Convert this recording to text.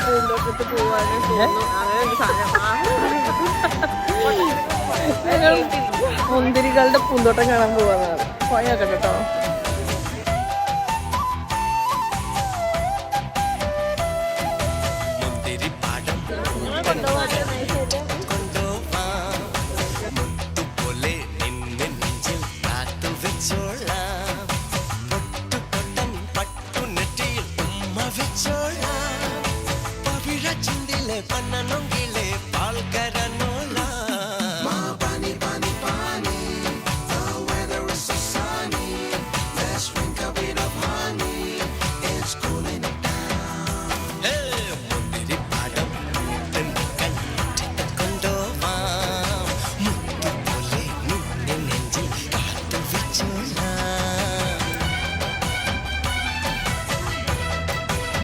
പൂന്തോട്ടത്ത് പോവാണ് തോന്നുന്നു. അങ്ങനെ ഒരു ഞങ്ങൾ മുന്തിരികളുടെ പൂന്തോട്ടം കാണാൻ പോവാന്നാണ്. പോയൊക്കെ കേട്ടോ. Sure.